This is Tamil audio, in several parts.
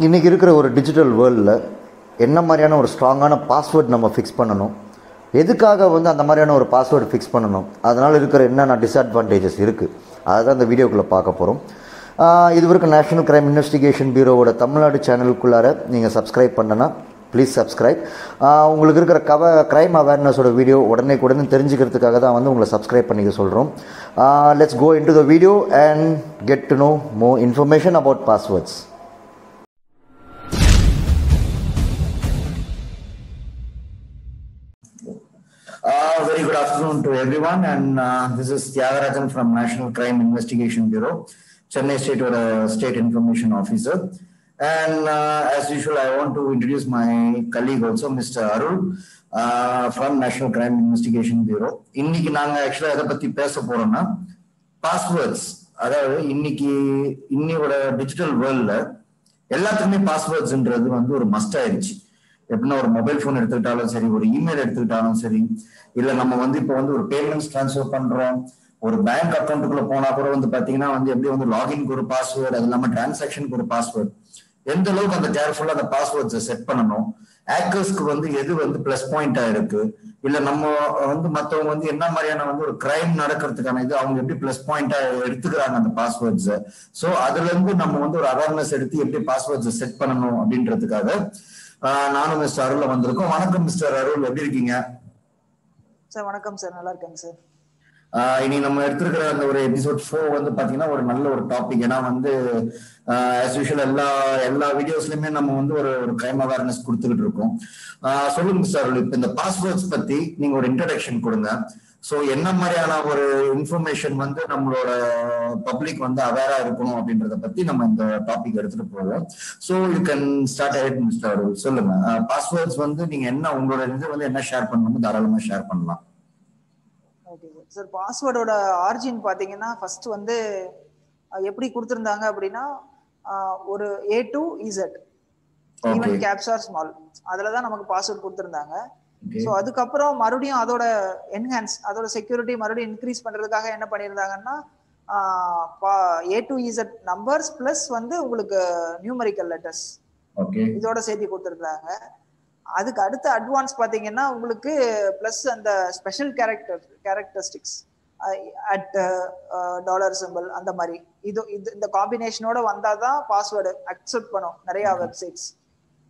இன்றைக்கி இருக்கிற ஒரு டிஜிட்டல் வேர்ல்டில் என்ன மாதிரியான ஒரு ஸ்ட்ராங்கான பாஸ்வேர்ட் நம்ம ஃபிக்ஸ் பண்ணணும், எதுக்காக அந்த மாதிரியான ஒரு பாஸ்வேர்டு ஃபிக்ஸ் பண்ணணும், அதனால் இருக்கிற என்னென்ன டிஸ்அட்வான்டேஜஸ் இருக்குது, அதை தான் இந்த வீடியோக்குள்ளே பார்க்க போகிறோம். இதுவரைக்கும் நேஷனல் கிரைம் இன்வெஸ்டிகேஷன் பியூரோவோட தமிழ்நாடு சேனலுக்குள்ளார நீங்கள் சப்ஸ்கிரைப் பண்ணனா ப்ளீஸ் சப்ஸ்கிரைப். உங்களுக்கு இருக்கிற க்ரைம் அவேர்னஸோட வீடியோ உடனே தெரிஞ்சுக்கிறதுக்காக தான் உங்களை சப்ஸ்கிரைப் பண்ணிக்க சொல்கிறோம். Let's go into the video and get to know more information about passwords. Very good afternoon to everyone, and this is Tyagarajan from National Crime Investigation Bureau, Chennai State Information Officer. And as usual, I want to introduce my colleague also, Mr. Arul, from National Crime Investigation Bureau. இன்னைக்கு நாங்க ஆக்சுவலா எதை பத்தி பேச போறோம்னா பாஸ்வேர்ட்ஸ். அதாவது இன்னையோட டிஜிட்டல் வேர்ல்ட்ல எல்லாத்துக்குமே பாஸ்வேர்ட்ஸ்ன்றது ஒரு மஸ்ட் ஆயிடுச்சு. எப்படின்னா ஒரு மொபைல் போன் எடுத்துக்கிட்டாலும் சரி, ஒரு இமெயில் எடுத்துக்கிட்டாலும் சரி, இல்ல நம்ம இப்போ ஒரு பேமெண்ட்ஸ் டிரான்ஸ்ஃபர் பண்றோம், ஒரு பேங்க் அக்கௌண்ட்டுக்குள்ள போனா கூட பாத்தீங்கன்னா எப்படி லாகின்க்கு ஒரு பாஸ்வேர்டு, அது இல்லாம டிரான்சாக்ஷனுக்கு ஒரு பாஸ்வேர்டு, எந்த அளவுக்கு அந்த கேர்ஃபுல்லா அந்த பாஸ்வேர்ட்ஸை செட் பண்ணணும், ஹேக்கர்ஸ்க்கு எது பிளஸ் பாயிண்டா இருக்கு, இல்ல நம்ம மத்தவங்க என்ன மாதிரியான ஒரு கிரைம் நடக்கிறதுக்கான இது அவங்க எப்படி பிளஸ் பாயிண்டா எடுத்துக்கிறாங்க அந்த பாஸ்வேர்ட்ஸை. ஸோ அதுல இருந்து நம்ம ஒரு அவேர்னஸ் எடுத்து எப்படி பாஸ்வேர்ட்ஸை செட் பண்ணணும் அப்படின்றதுக்காக நானும் மிஸ்டர் அருள்ல வந்திருக்கோம். வணக்கம் மிஸ்டர் அருள், எப்படி இருக்கீங்க? சார் வணக்கம் சார், நல்லா இருக்கேங்க சார். இனி நம்ம எடுத்திருக்கிற அந்த ஒரு எபிசோட் 4 பாத்தீங்கன்னா ஒரு நல்ல ஒரு டாபிக். ஏன்னா as usual எல்லா வீடியோஸ்லயுமே நம்ம ஒரு கிரைம் அவேர்னஸ் கொடுத்துக்கிட்டு இருக்கோம். சொல்லுங்க மிஸ்டர் அருள், இப்ப இந்த பாஸ்வேர்ட்ஸ் பத்தி நீங்க ஒரு இன்ட்ரடக்ஷன் கொடுங்க. சோ என்ன மாதிரியான ஒரு இன்ஃபர்மேஷன் நம்மளோட பப்ளிக் அவேரா இருக்கணும் அப்படின்றத பத்தி நம்ம இந்த டாபிக் எடுத்துட்டு போவோம். So you can start ahead mister Arul. சொல்லுங்க, பாஸ்வேர்ட்ஸ் நீங்க என்ன உங்களோட இது என்ன ஷேர் பண்ணணும், தாராளமா ஷேர் பண்ணலாம். Okay sir. பாஸ்வேர்டோட ஆரிஜின் பாத்தீங்கன்னா ஃபர்ஸ்ட் எப்படி கொடுத்திருந்தாங்க அப்படின்னா ஒரு A to Z even caps or small, அதுலதான் நமக்கு பாஸ்வேர்ட் கொடுத்திருந்தாங்க. ஸோ அதுக்கப்புறம் மறுபடியும் அதோட செக்யூரிட்டி மறுபடியும் இன்க்ரீஸ் பண்றதுக்காக என்ன பண்ணியிருந்தாங்கன்னா A to Z numbers plus உங்களுக்கு நியூமரிக்கல் லெட்டர்ஸ் இதோட சேர்த்து கொடுத்திருந்தாங்க. அதுக்கு அடுத்த அட்வான்ஸ் பாத்தீங்கன்னா உங்களுக்கு பிளஸ் அந்த special characteristics at dollar simple அந்த மாதிரி இந்த காம்பினேஷனோட வந்தாதான் பாஸ்வேர்டு அக்செப்ட் பண்ணும் நிறைய வெப்சைட்ஸ்,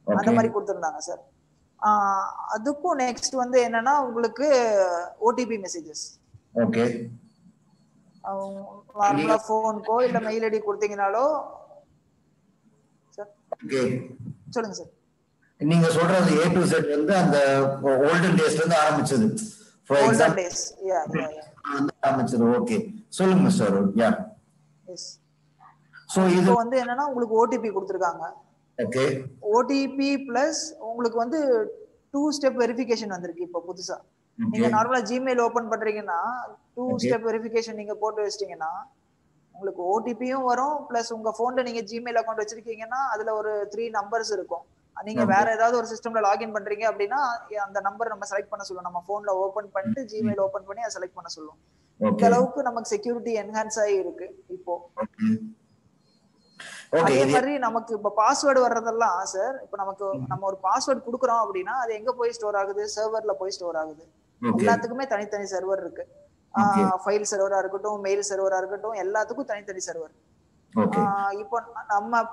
அந்த மாதிரி கொடுத்திருந்தாங்க சார். அதுக்கும் நெக்ஸ்ட் என்னன்னா உங்களுக்கு ஓடிபி மெசேஜஸ். ஓகே, நார்மலா போனுக்கோ இல்ல மெயில் ஐடி கொடுத்தீங்கனாலோ சார். சொல்லுங்க சார். நீங்க சொல்றது A to Z அந்த ஓல்டன் டேஸ்ல இருந்து ஆரம்பிச்சது. ஃபார் எக்ஸாம்பிள் டேஸ் யா ஆரம்பிச்சது. ஓகே, சொல்லுங்க mister Arul. Yeah yes. So இது என்னன்னா உங்களுக்கு ஓடிபி கொடுத்திருக்காங்க. ஓகே, ஓடிபி பிளஸ் உங்களுக்கு 2 ஸ்டெப் வெரிஃபிகேஷன் வந்திருக்கு இப்போ புதுசா. நீங்க நார்மலா ஜிமெயில் ஓபன் பண்றீங்கன்னா 2 ஸ்டெப் வெரிஃபிகேஷன் நீங்க போட்டு வச்சிட்டீங்கன்னா உங்களுக்கு ஓடிபியும் வரும், பிளஸ் உங்க போன்ல நீங்க ஜிமெயில் அக்கௌண்ட் வச்சிருக்கீங்கன்னா அதுல ஒரு 3 நம்பர்ஸ் இருக்கும். நீங்க வேற ஏதாவது ஒரு சிஸ்டம்ல லாகின் பண்றீங்க அப்படின்னா அந்த நம்பர் நம்ம செலக்ட் பண்ண சொல்லுவோம். நம்ம போன்ல ஓபன் பண்ணிட்டு ஜிமெயில் ஓபன் பண்ணி அதை செலக்ட் பண்ண சொல்லுவோம். இந்த அளவுக்கு நமக்கு செக்யூரிட்டி என்ஹான்ஸ் ஆகி இருக்கு இப்போ. அதே மாதிரி நமக்கு இப்ப பாஸ்வேர்டு வர்றதெல்லாம் சார், இப்ப நம்ம ஒரு பாஸ்வேர்டு கொடுக்குறோம் அப்படின்னா அது எங்க போய் ஸ்டோர் ஆகுது? சர்வர்ல போய் ஸ்டோர் ஆகுது. எல்லாத்துக்குமே தனித்தனி சர்வர் இருக்கு. ஃபைல் சர்வரா இருக்கட்டும், மெயில் சர்வரா இருக்கட்டும், எல்லாத்துக்கும் தனித்தனி சர்வர். இப்போ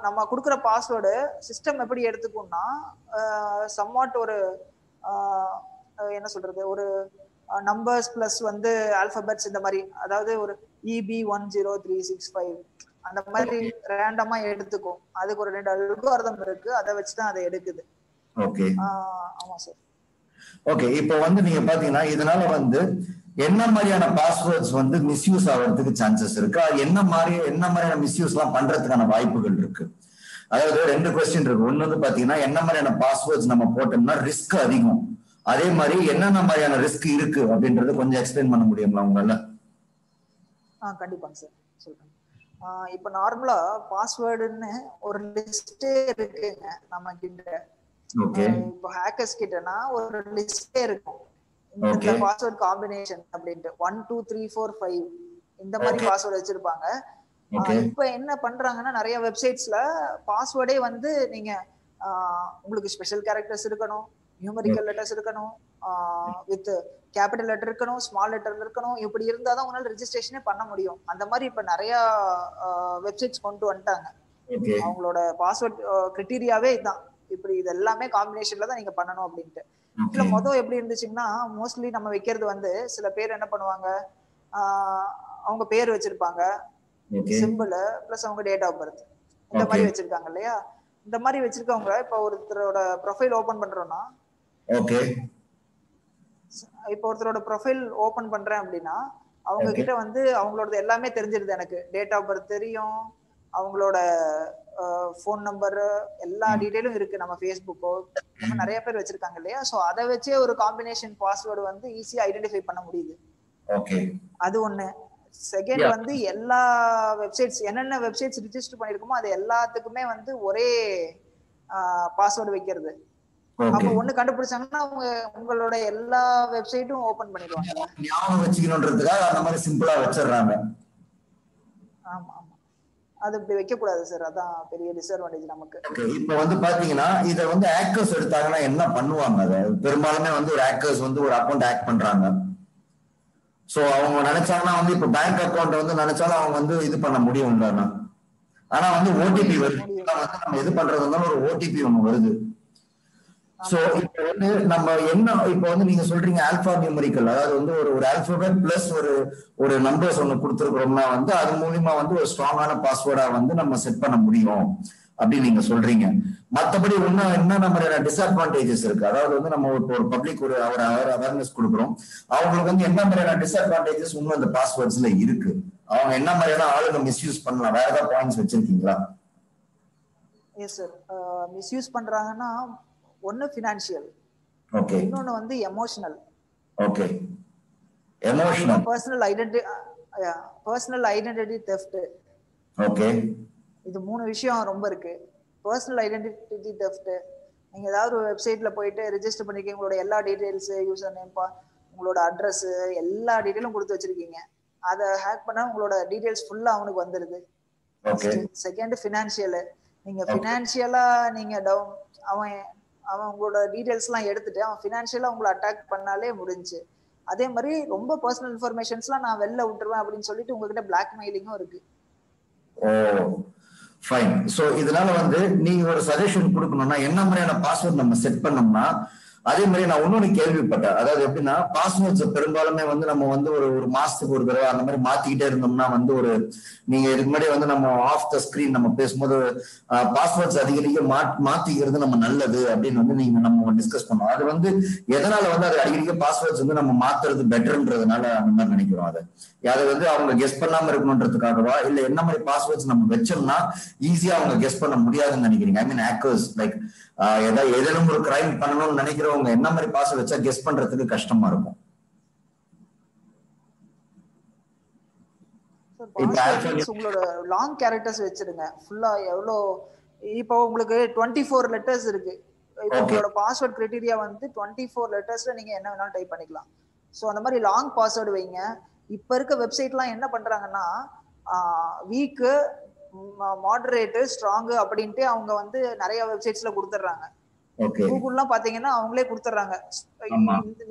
நம்ம கொடுக்குற பாஸ்வேர்டு சிஸ்டம் எப்படி எடுத்துக்கும்னா சம்வாட் ஒரு என்ன சொல்றது, ஒரு நம்பர்ஸ் பிளஸ் ஆல்பபெட்ஸ் இந்த மாதிரி, அதாவது ஒரு EB10365 அந்த மாதிரி ரேண்டமா எடுத்துக்கும். அதுக்கு ஒரு 2 அல்காரிதம் இருக்கு, அதை வச்சுதான் அதை எடுக்குது. ஓகே, ஆமா சார். ஓகே, இப்போ நீங்க பாத்தீங்கன்னா இதனால என்ன மாதிரியான பாஸ்வேர்ட்ஸ் மிஸ்யூஸ் ஆகிறதுக்கு சான்சஸ் இருக்கு, என்ன மாதிரியான மிஸ்யூஸ் எல்லாம் பண்றதுக்கான வாய்ப்புகள் இருக்கு. அதாவது 2 கொஸ்டின் இருக்கு. ஒண்ணு பாத்தீங்கன்னா என்ன மாதிரியான பாஸ்வேர்ட்ஸ் நம்ம போட்டோம்னா ரிஸ்க் அதிகம், அதே மாதிரி என்னென்ன மாதிரியான ரிஸ்க் இருக்கு அப்படின்றது கொஞ்சம் எக்ஸ்பிளைன் பண்ண முடியுங்களா உங்களால? கண்டிப்பாங்க சார், சொல்றேன். இப்ப நார்மலா பாஸ்வேர்டுன்னு ஒரு லிஸ்டே இருக்குங்க நம்ம கிட்ட. இப்போ ஹேக்கர்ஸ் கிட்டனா ஒரு லிஸ்டே இருக்கும். இந்த பாஸ்வேர்ட் காம்பினேஷன் அப்படின்ட்டு 1 2 3 4 5 இந்த மாதிரி பாஸ்வேர்ட் வச்சிருப்பாங்க. இப்ப என்ன பண்றாங்கன்னா நிறைய வெப்சைட்ஸ்ல பாஸ்வேர்டே வந்து நீங்க உங்களுக்கு ஸ்பெஷல் கேரக்டர்ஸ் இருக்கணும், நியூமரிக்கல் லெட்டர்ஸ் இருக்கணும், வித் கேபிட்டல் லெட்டர் இருக்கணும், ஸ்மால் லெட்டர் இருக்கணும். இப்படி இருந்தாதான் உங்களால ரெஜிஸ்ட்ரேஷனே பண்ண முடியும். அந்த மாதிரி இப்ப நிறைய வெப்சைட்ஸ் கொண்டு வந்துட்டாங்க. அவங்களோட பாஸ்வேர்ட் கிரைட்டீரியாவே இதுதான். இப்படி இது எல்லாமே காம்பினேஷன்ல தான் நீங்க பண்ணணும் அப்படின்ட்டு. இதுல மொதல் எப்படி இருந்துச்சுன்னா மோஸ்ட்லி நம்ம வைக்கிறது வந்து சில பேர் என்ன பண்ணுவாங்க, அவங்க பேர் வச்சிருப்பாங்க, சிம்பிள் பிளஸ் அவங்க டேட் ஆஃப் பர்த் இந்த மாதிரி வச்சிருக்காங்க இல்லையா. இந்த மாதிரி வச்சிருக்கவங்க இப்ப ஒருத்தரோட ப்ரொஃபைல் ஓபன் பண்றோம்னா, இப்ப ஒருத்தரோட ப்ரொஃபைல் ஓபன் பண்றேன் அப்படின்னா அவங்க கிட்ட வந்து அவங்களோட எல்லாமே தெரிஞ்சிருது. எனக்கு டேட் ஆஃப் பர்த் தெரியும், அவங்களோட ஃபோன் நம்பர், எல்லா டீடைலும் இருக்கு. நம்ம ஃபேஸ்புக்கோ நம்ம நிறைய பேர் வச்சிருக்காங்க இல்லையா. சோ அதை வச்சே ஒரு காம்பினேஷன் பாஸ்வேர்டு வந்து ஈஸியா ஐடென்டிஃபை பண்ண முடியுது. அது ஒண்ணு. செகண்ட் வந்து எல்லா வெப்சைட்ஸ் என்னென்ன வெப்சைட்ஸ் ரிஜிஸ்டர் பண்ணிருக்கோமோ அது எல்லாத்துக்குமே வந்து ஒரே பாஸ்வேர்டு வைக்கிறது. அப்ப ஒண்ணு கண்டுபிடிச்சாங்கன்னா அவங்க உங்களோட எல்லா வெப்சைட்டும் ஓபன் பண்ணிடுவாங்க. ஞாபகம் வச்சுக்கணும்ன்றதுக்காக அந்த மாதிரி சிம்பிளா வச்சிடுறாங்க. ஆமா ஆமா, அது இப்படி வைக்க கூடாது சார். அதான் பெரிய டிஸ்அட்வான்டேஜ் நமக்கு. இப்ப வந்து பாத்தீங்கன்னா இத வந்து ஹேக்கர்ஸ் எடுத்தாங்கன்னா என்ன பண்ணுவாங்க? அதை பெரும்பாலுமே வந்து ஒரு ஹேக்கர்ஸ் வந்து ஒரு அக்கௌண்ட் ஹேக் பண்றாங்க. சோ அவங்க நினைச்சாங்கன்னா வந்து இப்ப பேங்க் அக்கௌண்ட் வந்து நினைச்சாலும் அவங்க வந்து இது பண்ண முடியும். ஆனா வந்து ஓடிபி வருது. நம்ம இது பண்றதுனால ஒரு ஓடிபி ஒண்ணு வருது. சோ இப்ப வந்து நம்ம என்ன இப்ப வந்து நீங்க சொல்றீங்க ஆல்பா நியூமரிக்கல், அதாவது வந்து ஒரு ஆல்பபெட் பிளஸ் ஒரு நம்பர்ஸ் ஒண்ணு கொடுத்துருக்கோம்னா வந்து அது மூலியமா வந்து ஒரு ஸ்ட்ராங்கான பாஸ்வேர்டா வந்து நம்ம செட் பண்ண முடியும் அப்படின்னு நீங்க சொல்றீங்க. மற்றபடி என்ன மாதிரியான டிஸ்அட்வான்டேஜஸ் இருக்கு? அதாவது வந்து நம்ம ஒரு பப்ளிக் ஒரு அவேர்னஸ் கொடுக்குறோம், அவங்களுக்கு வந்து என்ன மாதிரியான டிஸ்அட்வான்டேஜஸ் இன்னும் அந்த பாஸ்வேர்ட்ஸ்ல இருக்கு? அவங்க என்ன மாதிரியான ஆளுங்க மிஸ்யூஸ் பண்ணலாம்? வேற ஏதாவது பாயிண்ட்ஸ் வச்சிருக்கீங்களா? எஸ் சார், மிஸ்யூஸ் பண்றாங்கன்னா ஒன்னு ஃபினான்ஷியல், இன்னொன்னு வந்து emotional. Okay, emotional, personal identity theft. Okay, இது மூணு விஷயம் ரொம்ப இருக்கு. பர்சனல் ஐடென்டிட்டி தெஃப்ட், நீங்க ஏதாவது ஒரு வெப்சைட்ல போயிட்டு ரெஜிஸ்டர் பண்ணிருக்கீங்க, உங்களோட எல்லா டீடைல்ஸ், யூசர் நேம், உங்களோட அட்ரஸ், எல்லா டீடைலும் கொடுத்து வச்சிருக்கீங்க. அதை ஹேக் பண்ணா உங்களோட டீடைல்ஸ் ஃபுல்லா அவனுக்கு வந்துருது. செகண்ட் ஃபினான்ஷியல், நீங்க ஃபினான்ஷியலா நீங்க டவுன் அவன் உங்களோட டீடைல்ஸ் எல்லாம் எடுத்துட்டு அவன் ஃபினான்ஷியலா உங்களை அட்டாக் பண்ணாலே முடிஞ்சு. அதே மாதிரி ரொம்ப பர்சனல் இன்ஃபர்மேஷன்ஸ்லாம் நான் வெளில விட்டுருவேன் அப்படின்னு சொல்லிட்டு உங்ககிட்ட பிளாக்மெயிலிங்கும் இருக்கு. ஃபைன். சோ இதனால வந்து நீங்க ஒரு சஜஷன் கொடுக்கணும்னா என்ன மாதிரியான பாஸ்வேர்ட் நம்ம செட் பண்ணோம்னா, அதே மாதிரி நான் இன்னொன்னு கேள்விப்பட்டேன். அதாவது எப்படின்னா பாஸ்வேர்ட்ஸ் பெரும்பாலுமே வந்து நம்ம வந்து ஒரு மாசத்துக்கு ஒரு தடவை அந்த மாதிரி மாத்திக்கிட்டே இருந்தோம்னா வந்து நீங்க இதுக்கு முன்னாடி வந்து நம்ம ஆஃப் த ஸ்கிரீன் நம்ம பேசும்போது பாஸ்வேர்ட்ஸ் அதிகரிக்க மாத்திக்கிறது நம்ம நல்லது அப்படின்னு வந்து நம்ம டிஸ்கஸ் பண்ணோம். அது வந்து எதனால வந்து அது அடிக்கடிக்க பாஸ்வேர்ட்ஸ் வந்து நம்ம மாத்துறது பெட்டர்ன்றதுனால அந்த மாதிரி நினைக்கிறோம். அதை வந்து அவங்க கெஸ் பண்ணாம இருக்கணும்ன்றதுக்காகவா, இல்ல என்ன மாதிரி பாஸ்வேர்ட்ஸ் நம்ம வச்சோம்னா ஈஸியா அவங்க கெஸ் பண்ண முடியாதுன்னு நினைக்கிறீங்க? ஐ மீன் ஹேக்கர்ஸ் லைக் ஏதேனும் ஒரு கிரைம் பண்ணணும்னு நினைக்கிறவங்க என்ன மாதிரி பாஸ்வேர்ட் வச்சா கெஸ் பண்றதுக்கு கஷ்டமா இருக்கும்? உங்களோட லாங் கேரக்டர்ஸ் வச்சிருங்க ஃபுல்லா. எவ்வளோ இப்போ உங்களுக்கு 24 லெட்டர்ஸ் இருக்கு. இப்போ உங்களோட பாஸ்வேர்ட் கிரைட்டீரியா வந்து 24 லெட்டர்ஸ்ல நீங்க என்ன வேணாலும் டைப் பண்ணிக்கலாம். ஸோ அந்த மாதிரி லாங் பாஸ்வேர்டு வைங்க. இப்ப இருக்க வெப்சைட்லாம் என்ன பண்றாங்கன்னா வீக்கு, மாடரேட், ஸ்ட்ராங் அப்படின்ட்டு அவங்க வந்து நிறைய வெப்சைட்ஸ்ல கொடுத்துட்றாங்க. கூகுள்லாம் பாத்தீங்கன்னா அவங்களே கொடுத்துட்றாங்க,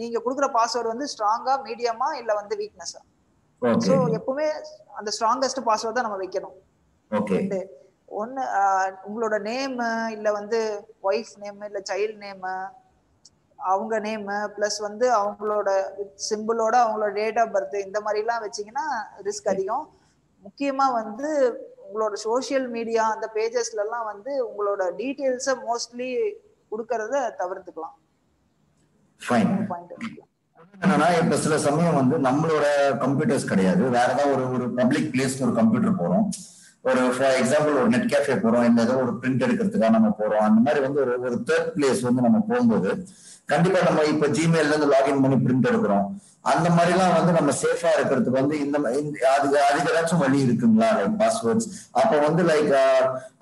நீங்க கொடுக்குற பாஸ்வேர்டு வந்து ஸ்ட்ராங்கா, மீடியமா, இல்ல வந்து வீக்னஸா. சோ எப்பவுமே அந்த ஸ்ட்ராங்கஸ்ட் பாஸ்வேர்ட் தான் நம்ம வைக்கணும். ஒன்னு உங்களோட நேம், இல்ல வந்து ஒய்ஃப் நேம், இல்ல சைல்ட் நேம், அவங்க நேம் பிளஸ் வந்து அவங்களோட சிம்பிளோட அவங்களோட டேட் ஆஃப் பர்த், இந்த மாதிரி எல்லாம் வச்சீங்கன்னா ரிஸ்க் அதிகம். முக்கியமா வந்து உங்களோட சோசியல் மீடியா அந்த பேஜஸ்ல எல்லாம் வந்து உங்களோட டீடைல்ஸ மோஸ்ட்லி கொடுக்கறத தவிர்த்துக்கலாம். என்னன்னா இப்ப சில சமயம் வந்து நம்மளோட கம்ப்யூட்டர்ஸ் கிடையாது, வேற ஏதாவது ஒரு பப்ளிக் பிளேஸ்க்கு ஒரு கம்ப்யூட்டர் போறோம், ஒரு ஃபார் எக்ஸாம்பிள் ஒரு நெட் கேஃபே போறோம், இல்ல ஏதோ ஒரு பிரிண்ட் எடுக்கிறதுக்காக நம்ம போறோம். அந்த மாதிரி வந்து ஒரு தேர்ட் பிளேஸ் வந்து நம்ம போகும்போது கண்டிப்பா நம்ம இப்ப ஜிமெயில்ல இருந்து லாகின் பண்ணி பிரிண்ட் எடுக்கிறோம். அந்த மாதிரி எல்லாம் வந்து நம்ம சேஃபா இருக்கிறதுக்கு வந்து அதுக்கு ஏதாச்சும் வழி இருக்குங்களா? லைக் பாஸ்வேர்ட்ஸ் அப்ப வந்து லைக்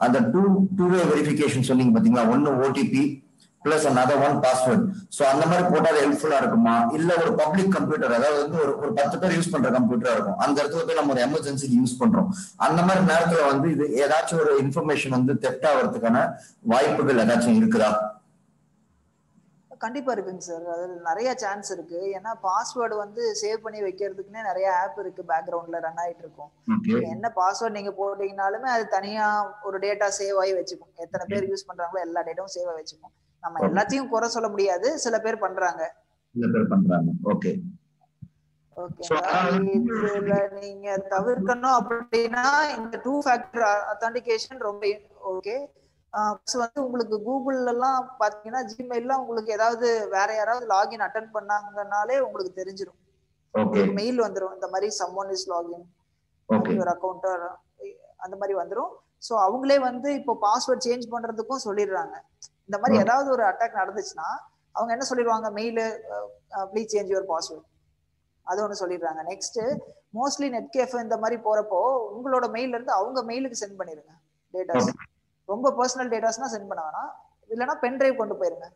அந்த டூ வே வெரிஃபிகேஷன் சொன்னீங்க பாத்தீங்களா, ஒன்னு OTP, plus another one password. So அந்த மாதிரி போட்டால் ஹெல்ப்ஃபுல்லா இருக்குமா? இல்ல ஒரு பப்ளிக் கம்ப்யூட்டர், அதாவது வந்து ஒரு 10 பேர் யூஸ் பண்ற கம்ப்யூட்டரா இருக்கும், அந்த இடத்துல போய் நம்ம ஒரு எமர்ஜென்சிக்கு யூஸ் பண்றோம், அந்த மாதிரி நேரத்துல வந்து இது ஏதாச்சும் ஒரு இன்ஃபர்மேஷன் வந்து தெஃப்ட் ஆகிறதுக்கான வாய்ப்புகள் ஏதாச்சும் இருக்குதா? கண்டிப்பா இருக்குங்க சார். அதுல நிறைய சான்ஸ் இருக்கு. ஏன்னா பாஸ்வேர்டு வந்து சேவ் பண்ணி வைக்கிறதுக்குன்னே நிறைய ஆப் இருக்கு, பேக்ரவுண்ட்ல ரன் ஆயிட்டு இருக்கும். நீங்க என்ன பாஸ்வேர்டு நீங்க போட்டீங்கனாலுமே அது தனியா ஒரு டேட்டா சேவ் ஆகி வச்சுக்கும். எத்தனை பேர் யூஸ் பண்றாங்களோ எல்லா டேட்டாவும் சேவ் ஆகி வச்சுக்கும். நம்ம எல்லாத்தையும் குறை சொல்ல முடியாது, சில பேர் பண்றாங்க. ஓகே. இதுல நீங்க தவிர்க்கணும் அப்படின்னா இந்த 2 ஃபேக்டர் அத்தன்டிகேஷன் ரொம்ப ஓகே. வந்து உங்களுக்கு கூகுள்ல எல்லாம் பாத்தீங்கன்னா ஜிமெயில்ல உங்களுக்கு ஏதாவது வேற யாராவது லாகின் அட்டெண்ட் பண்ணாங்கனாலே உங்களுக்கு தெரிஞ்சிடும். உங்களுக்கு மெயில் வந்துடும், இந்த மாதிரி someone is login your account அந்த மாதிரி வந்துடும். ஸோ அவங்களே வந்து இப்போ பாஸ்வேர்ட் சேஞ்ச் பண்றதுக்கும் சொல்லிடுறாங்க. இந்த மாதிரி ஏதாவது ஒரு அட்டாக் நடந்துச்சுன்னா அவங்க என்ன சொல்லிடுவாங்க, mail please change your password, அது ஒன்று சொல்லிடுறாங்க. நெக்ஸ்ட் மோஸ்ட்லி நெட்கேஃப் இந்த மாதிரி போறப்போ உங்களோட மெயில இருந்து அவங்க மெயிலுக்கு சென்ட் பண்ணிருங்க டேட்டாஸ். ரொம்ப பர்சனல் டேட்டாஸ்னா சென்ட் பண்ண வேணாம், இல்லைன்னா பென் டிரைவ் கொண்டு போயிருங்க.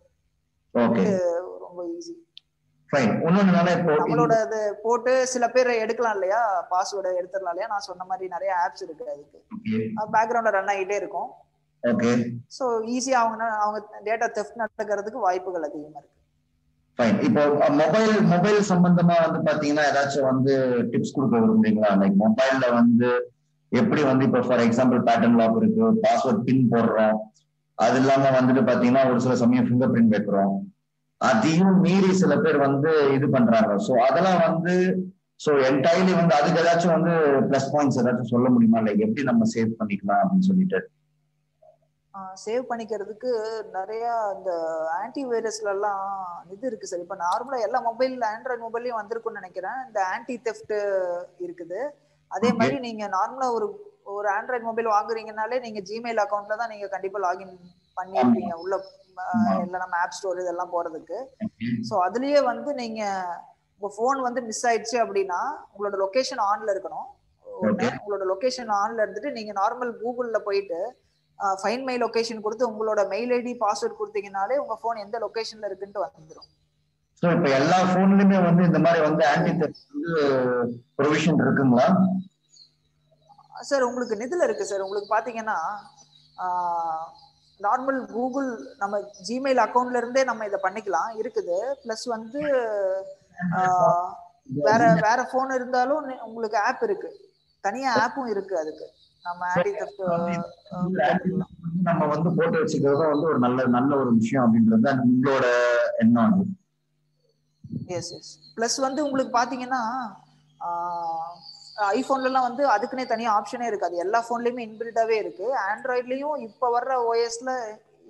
ரொம்ப ஈஸி. நம்மளோட இது போட்டு சில பேர் எடுக்கலாம் இல்லையா, பாஸ்வேர்டை எடுத்துடலாம் இல்லையா. நான் சொன்ன மாதிரி நிறைய ஆப்ஸ் இருக்கு, அதுக்கு பேக்ரவுண்ட்ல ரன் ஆகிட்டே இருக்கும். சோ ஈஸியா அவங்க டேட்டா தெஃப்ட் நடக்கிறதுக்கு வாய்ப்புகள் அதிகமா இருக்கு. ஃபைன். இப்போ மொபைல் சம்பந்தமா வந்து பாத்தீங்கன்னா ஏதாச்சும் வந்து டிப்ஸ் கொடுக்க விரும்புறீங்களா? லைக் மொபைல்ல வந்து எப்படி வந்து இப்போ ஃபார் எக்ஸாம்பிள் பேட்டர்ன் லாக் இருக்கு, பாஸ்வேர்ட் பின் போடுறோம், அது இல்லாம வந்துட்டு பாத்தீங்கன்னா ஒரு சில சமயம் ஃபிங்கர் பிரிண்ட் வைக்கிறோம், அதையும் மீறி சில பேர் வந்து இது பண்றாங்க. ஸோ அதெல்லாம் வந்து ஸோ என்டையர்லி வந்து அதுக்கு ஏதாச்சும் வந்து பிளஸ் பாயிண்ட்ஸ் ஏதாச்சும் சொல்ல முடியுமா? லைக் எப்படி நம்ம சேவ் பண்ணிக்கலாம் அப்படின்னு சொல்லிட்டு. சேவ் பண்ணிக்கிறதுக்கு நிறைய இந்த ஆன்டி வைரஸ்ல எல்லாம் இது இருக்கு சார். இப்ப நார்மலா எல்லா மொபைல் ஆண்ட்ராய்டு மொபைல்லையும் வந்திருக்கும்னு நினைக்கிறேன், இந்த ஆன்டி தெஃப்ட் இருக்குது. அதே மாதிரி நீங்க நார்மலா ஒரு ஆண்ட்ராய்டு மொபைல் வாங்குறீங்கனாலே நீங்க ஜிமெயில் அக்கௌண்ட்ல தான் நீங்க கண்டிப்பா லாகின் பண்ணிருப்பீங்க உள்ள, இல்ல நம்ம ஆப் ஸ்டோர் இதெல்லாம் போறதுக்கு. ஸோ அதுலயே வந்து நீங்க உங்க போன் வந்து மிஸ் ஆயிடுச்சு அப்படின்னா உங்களோட லொகேஷன் ஆன்ல இருக்கணும். உங்களோட லொகேஷன் ஆன்ல இருந்துட்டு நீங்க நார்மல் கூகுள்ல போயிட்டு ஃபைண்ட் மை லொகேஷன் கொடுத்து உங்களோட மெயில் ஐடி பாஸ்வேர்ட் கொடுத்தீங்கனாலே உங்க போன் எந்த லொகேஷன்ல இருக்குன்னு வந்துடும். சோ இப்போ எல்லா போன்லயுமே வந்து இந்த மாதிரி வந்து ஆன்டி தெஃப்ட் வந்து ப்ரொவிஷன் இருக்குங்களா சார்? உங்களுக்கு இதுல இருக்கு சார். உங்களுக்கு பாத்தீங்கன்னா நார்மல் கூகுள் நம்ம ஜிமெயில் அக்கௌண்ட்ல இருந்தே நம்ம இதை பண்ணிக்கலாம், இருக்குது. பிளஸ் வந்து வேற போன் இருந்தாலும் உங்களுக்கு ஆப் இருக்கு, தனியா ஆப்பும் இருக்கு அதுக்கு. நம்ம ஆன்டி தெஃப்ட் நம்ம வந்து போட்டு வச்சுக்கிறது வந்து ஒரு நல்ல ஒரு விஷயம் அப்படின்றது உங்களோட எண்ணம். S S. பிளஸ் வந்து உங்களுக்கு பாத்தீங்கன்னா ஐபோன்ல எல்லாம் வந்து அதுக்குன்னே தனியா ஆப்ஷனே இருக்கு, அது எல்லா போன்லயுமே இன்பில்டாவே இருக்கு. ஆண்ட்ராய்ட்லயும் இப்ப வர்ற ஓஎஸ்ல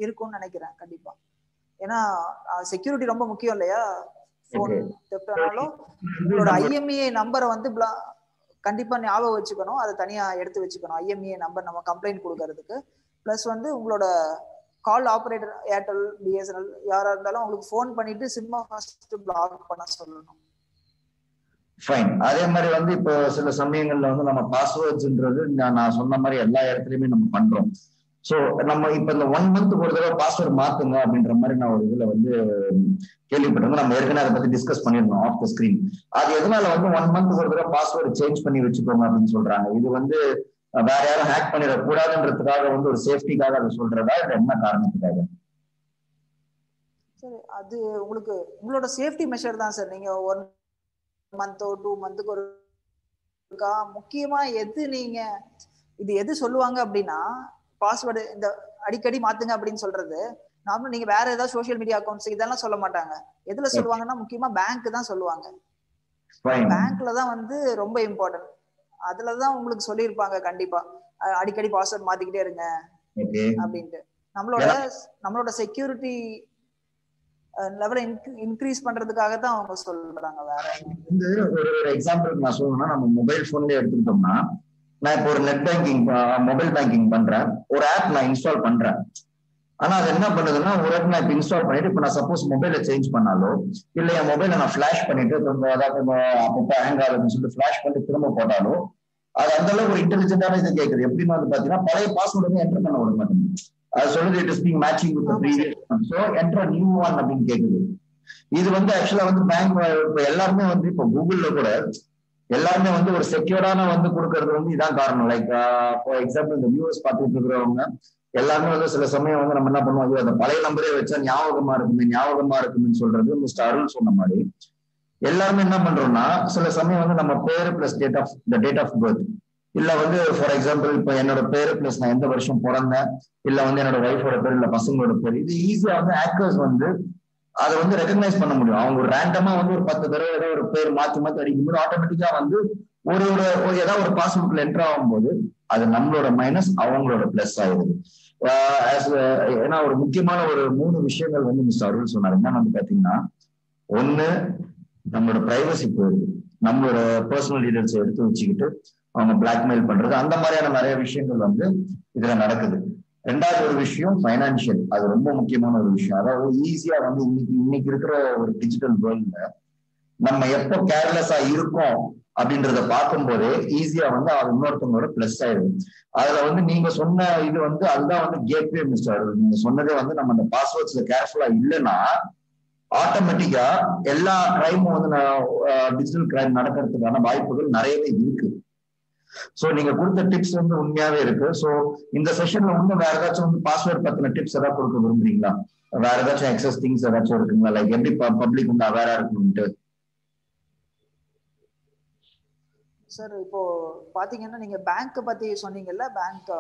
இருக்கும்னு நினைக்கிறேன் கண்டிப்பா. ஏன்னா செக்யூரிட்டி ரொம்ப முக்கியம் இல்லையா, போன் தெஃப்ட் ஆனாலும் உங்களோட ஐஎம்இஐ நம்பரை வந்து கண்டிப்பா ஞாபகம் வச்சுக்கணும், அதை தனியா எடுத்து வச்சுக்கணும் ஐஎம்இஐ நம்பர் நம்ம கம்ப்ளைண்ட் கொடுக்கறதுக்கு. பிளஸ் வந்து உங்களோட கால் ஆபரேட்டர் ஏர்டெல் பிஎஸ்என்எல் யாரா இருந்தாலும் உங்களுக்கு ஃபோன் பண்ணிட்டு சிம்மை ஃபர்ஸ்ட் பிளாக் பண்ண சொல்லணும். ஃபைன். அதே மாதிரி வந்து இப்போ சில சமயங்கள்ல வந்து நம்ம பாஸ்வேர்ட்ஸ்ன்றது நான் சொன்ன மாதிரி எல்லா இடத்துலயுமே நம்ம பண்றோம். ஸோ நம்ம இப்ப இந்த 1 month ஒரு தடவை பாஸ்வேர்டு மாத்துங்க அப்படின்ற மாதிரி நான் ஒரு இதுல வந்து கேள்விப்பட்டிருந்தேன். நம்ம ஏற்கனவே அதை பத்தி டிஸ்கஸ் பண்ணிருந்தோம் ஆஃப் த ஸ்கிரீன். அது எதனால வந்து 1 month ஒரு தடவை பாஸ்வேர்டு சேஞ்ச் பண்ணி வச்சுக்கோங்க அப்படின்னு சொல்றாங்க? இது வந்து வேற யாரும் ஹேக் பண்ணிடக்கூடாதுன்றதுக்காக வந்து ஒரு சேஃப்டிக்காக அதை சொல்றதா, இல்லை என்ன காரணத்துக்காக? சரி, அது உங்களுக்கு உங்களோட சேஃப்டி மெஷர் தான் சார். நீங்க 1 month 2 month ஒரு முக்கியமா நீங்க எது சொல்லுவாங்க அப்படின்னா, பாஸ்வேர்டு இந்த அடிக்கடி மாத்துங்க அப்படின்னு சொல்றது நார்மல். நீங்க வேற ஏதாவது சோசியல் மீடியா அக்கௌண்ட்ஸ் இதெல்லாம் சொல்ல மாட்டாங்க. எதுல சொல்லுவாங்கன்னா முக்கியமா பேங்க் தான் சொல்லுவாங்க. பேங்க்ல தான் வந்து ரொம்ப இம்பார்ட்டன்ட். அதுலதான் உங்களுக்கு சொல்லியிருப்பாங்க கண்டிப்பா அடிக்கடி பாஸ்வேர்ட் மாத்திக்கிட்டே இருங்க அப்படின்ட்டு. நம்மளோட செக்யூரிட்டி லெவலை இன்க்ரீஸ் பண்றதுக்காக தான் அவங்க சொல்றாங்க. வேற ஒரு எக்ஸாம்பிள் நான் சொல்லணும்னா, நம்ம மொபைல் போன்ல எடுத்துக்கிட்டோம்னா, நான் இப்போ ஒரு நெட் பேங்கிங் மொபைல் பேங்கிங் பண்றேன், ஒரு ஆப் நான் இன்ஸ்டால் பண்றேன். ஆனா அது என்ன பண்ணுதுன்னா, ஒரு ஆப் நான் இப்போ இன்ஸ்டால் பண்ணிட்டு இப்போ நான் சப்போஸ் மொபைலை சேஞ்ச் பண்ணாலோ இல்லை என் மொபைலை நான் ஃபிளாஷ் பண்ணிட்டு அப்பப்போ ஹேங் ஆகுதுன்னு சொல்லிட்டு ஃபிளாஷ் பண்ணிட்டு திரும்ப போட்டாலும் அது அந்த அளவுக்கு ஒரு இன்டெலிஜென்டான இது கேட்குது. எப்படின்னு வந்து பாத்தீங்கன்னா, பழைய பாஸ்வேர்டு வந்து என்டர் பண்ண விட மாட்டேங்குது. அது சொல்லுது it is being matching with the previous one. So enter a new one அப்படின்னு கேக்குது. இது வந்து ஆக்சுவலா வந்து பேங்க் எல்லாருமே வந்து இப்போ கூகுள்ல கூட எல்லாருமே வந்து ஒரு செக்யூர்டான வந்து கொடுக்கறது வந்து இதான் காரணம். லைக் ஃபார் எக்ஸாம்பிள் இந்த வியூவர்ஸ் பார்த்துட்டு இருக்கிறவங்க எல்லாருமே வந்து சில சமயம் வந்து நம்ம என்ன பண்ணுவோம், அந்த பழைய நம்பரே வச்சா ஞாபகமா இருக்குன்னு சொல்றது மிஸ்டர் அருள் சொன்ன மாதிரி எல்லாருமே என்ன பண்றோம்னா சில சமயம் வந்து நம்ம பேரு பிளஸ் டேட் ஆஃப் பர்த் இல்ல வந்து ஃபார் எக்ஸாம்பிள் இப்ப என்னோட பேரு பிளஸ் நான் எந்த வருஷம் பிறந்தேன் இல்ல வந்து என்னோட ஒய்ஃபோட பேர் இல்ல பசங்களோட பேர், இது ஈஸியா வந்து ஹேக்கர்ஸ் வந்து அதை வந்து ரெகக்னைஸ் பண்ண முடியும். அவங்க ஒரு ரேண்டமா வந்து ஒரு 10 தடவை ஏதாவது ஒரு பேர் மாத்தி அடிக்கும்போது ஆட்டோமேட்டிக்கா வந்து ஒரு ஏதாவது ஒரு பாஸ்புக்ல என்டர் ஆகும்போது அது நம்மளோட மைனஸ் அவங்களோட பிளஸ் ஆயிடுது. ஏன்னா ஒரு முக்கியமான ஒரு 3 விஷயங்கள் வந்து மிஸ்டர் அருள் சொன்னாரு. என்ன வந்து பாத்தீங்கன்னா, ஒண்ணு நம்மளோட பிரைவசி போயிடுது, நம்மளோட பர்சனல் டீடைல்ஸ் எடுத்து வச்சுக்கிட்டு அவங்க பிளாக்மெயில் பண்றது, அந்த மாதிரியான நிறைய விஷயங்கள் வந்து இதுல நடக்குது. ரெண்டாவது ஒரு விஷயம் ஃபைனான்சியல், அது ரொம்ப முக்கியமான ஒரு விஷயம். அதாவது ஈஸியா வந்து இன்னைக்கு இருக்கிற ஒரு டிஜிட்டல் வேர்ல்ட்ல நம்ம எப்போ கேர்லெஸ்ஸா இருக்கோம் அப்படின்றத பார்க்கும் போதே ஈஸியா வந்து அது இன்னொருத்தவங்களோட பிளஸ் ஆயிடும். அதுல வந்து நீங்க சொன்ன இது வந்து அதுதான் வந்து கேட்வே மிஸ்டர். நீங்க சொன்னதே வந்து நம்ம அந்த பாஸ்வேர்ட்ஸ்ல கேர்ஃபுல்லா இல்லைன்னா ஆட்டோமேட்டிக்கா எல்லா கிரைமும் வந்து டிஜிட்டல் கிரைம் நடக்கிறதுக்கான வாய்ப்புகள் நிறையவே இருக்கு. சோ நீங்க கொடுத்த டிப்ஸ் வந்து உண்மையாவே இருக்கு. சோ இந்த செஷன்ல இன்னும் வேற ஏதாச்சும் வந்து பாஸ்வேர்ட் பத்தின டிப்ஸ் ஏதாவது கொடுக்க விரும்புறீங்களா? வேற ஏதாச்சும் எக்ஸஸ் திங்ஸ் ஏதாச்சும் இருக்குங்களா? லைக் எப்படி பப்ளிக் வந்து அவேரா இருக்கணும்ட்டு. சார் இப்போ பாத்தீங்கன்னா நீங்க பேங்க் பத்தி சொன்னீங்கல்ல, பேங்க்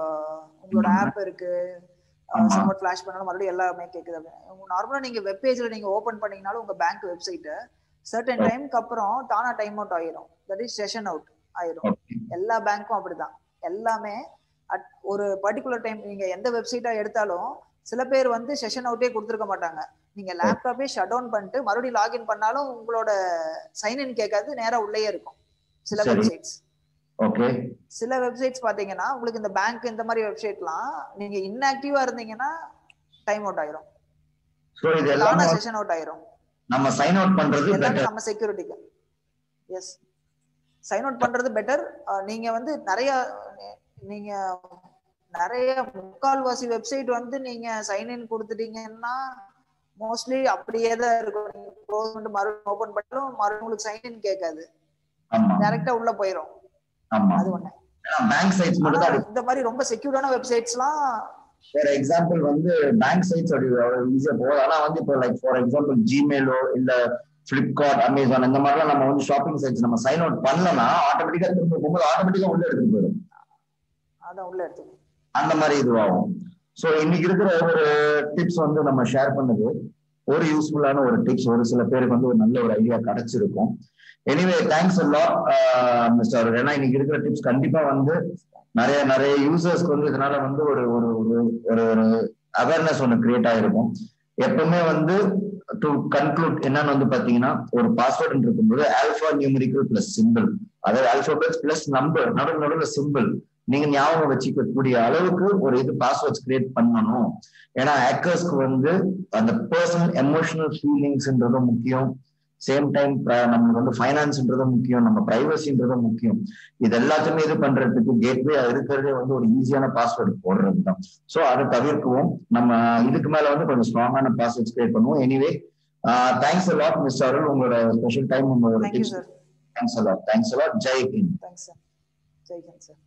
உங்களோட ஆப் இருக்கு, சம்வாட் ஃபிளாஷ் பண்ணாலும் மறுபடியும் எல்லாமே கேக்குது. நார்மலா நீங்க வெப் பேஜ்ல நீங்க ஓபன் பண்ணீங்கனாலும் உங்க பேங்க் வெப்சைட் சர்டன் டைம்க்கு அப்புறம் தானா டைம் அவுட் ஆயிரும். தட் இஸ் செஷன் அவுட் ஆயிரும். எல்லா பேங்க்கும் அப்படிதான். எல்லாமே ஒரு பர்டிகுலர் டைம் நீங்க எந்த வெப்சைட்டா எடுத்தாலும் சில பேர் வந்து செஷன் அவுட்டே கொடுத்துருக்க மாட்டாங்க. நீங்க லேப்டாப்பே ஷட் டவுன் பண்ணிட்டு மறுபடியும் லாகின் பண்ணாலும் உங்களோட சைன்இன் கேட்காது, நேரா உள்ளேயே இருக்கும் சில வெப்சைட்ஸ். சில வெப்சைட்ஸ் பாத்தீங்கன்னா உங்களுக்கு இந்த பேங்க் இந்த மாதிரி வெப்சைட்லாம் நீங்க இன்ஆக்டிவா இருந்தீங்கன்னா டைம் அவுட் ஆயிரும், தானா செஷன் அவுட் ஆயிரும். நம்ம சைன் அவுட் பண்றது எல்லாமே நம்ம செக்யூரிட்டிக்கு. எஸ், சைன் அவுட் பண்றது பெட்டர். நீங்க வந்து நிறைய முக்கால்வாசி வெப்சைட் வந்து நீங்க சைன் இன் கொடுத்துட்டீங்கன்னா மோஸ்ட்லி அப்படியே தான் இருக்கும். நீங்க க்ளோஸ் பண்ணிட்டு மறுபடியும் ஓபன் பண்ணாலும் மறுபடியும் உங்களுக்கு சைன் இன் கேட்காது, டைரக்டா உள்ள போயிடும். அது ஒண்ணு. பேங்க் சைட்ஸ் மட்டும் தான் இந்த மாதிரி ரொம்ப செக்யூரான வெப்சைட்ஸ்லாம் ஃபார் எக்ஸாம்பிள் வந்து பேங்க் சைட்ஸ் அப்படி ஈஸியா போகுது. ஆனா வந்து இப்போ லைக் ஃபார் எக்ஸாம்பிள் ஜிமெயிலோ இல்ல பிளிப்கார்ட், அமேசான் இந்த மாதிரிலாம் நம்ம வந்து ஷாப்பிங் சைட்ஸ் நம்ம சைன் அவுட் பண்ணலன்னா ஆட்டோமேட்டிக்கா திரும்ப போகும்போது ஆட்டோமேட்டிக்கா உள்ள எடுத்துட்டு போயிடும். அதான் உள்ள எடுத்து அந்த மாதிரி இதுவாகும். ஸோ இன்னைக்கு இருக்கிற ஒரு டிப்ஸ் வந்து நம்ம ஷேர் பண்ணது ஒரு யூஸ்ஃபுல்லான ஒரு டிப்ஸ். ஒரு சில பேருக்கு வந்து ஒரு நல்ல ஒரு ஐடியா கிடைச்சிருக்கும். Anyway thanks a lot mister. ஏன்னா இன்னைக்கு இருக்கிற டிப்ஸ் கண்டிப்பா வந்து நிறைய யூசர்ஸ்க்கு வந்து இதனால வந்து ஒரு ஒரு ஒரு அவேர்னஸ் ஒன்று கிரியேட் ஆயிருக்கும். எப்பவுமே வந்து டு கன்க்ளூட் என்னன்னு வந்து பாத்தீங்கன்னா, ஒரு பாஸ்வேர்ட் இருக்கும்போது ஆல்பா நியூமெரிக்கல் பிளஸ் சிம்பிள், அதாவது ஆல்பாபெட்ஸ் பிளஸ் நம்பர் நடுவில் சிம்பிள் நீங்க ஞாபகம் வச்சுக்கக்கூடிய அளவுக்கு ஒரு இது பாஸ்வேர்ட்ஸ் கிரியேட் பண்ணணும். ஏன்னா ஹேக்கர்ஸ்க்கு வந்து அந்த பர்சனல் எமோஷனல் ஃபீலிங்ஸ்ன்றதும் முக்கியம், சேம் டைம் நம்மளுக்கு வந்து ஃபைனான்ஸ்ன்றதும் முக்கியம், நம்ம பிரைவசின்றதும் முக்கியம். இது எல்லாத்தையுமே இது பண்றதுக்கு கேட்வே இருக்கிறதே வந்து ஒரு ஈஸியான பாஸ்வேர்டு போடுறது தான். ஸோ அதை தவிர்க்கவும் நம்ம இதுக்கு மேல வந்து கொஞ்சம் ஸ்ட்ராங்கான பாஸ்வேர்ட்ஸ் கிரியேட் பண்ணுவோம். Anyway thanks a lot mister Arul, உங்களோட ஸ்பெஷல் டைம், உங்களோட டிப்ஸ். Thanks a lot. ஜெய் ஹிந்த். Thanks sir. ஜெய் ஹிந்த் சார்.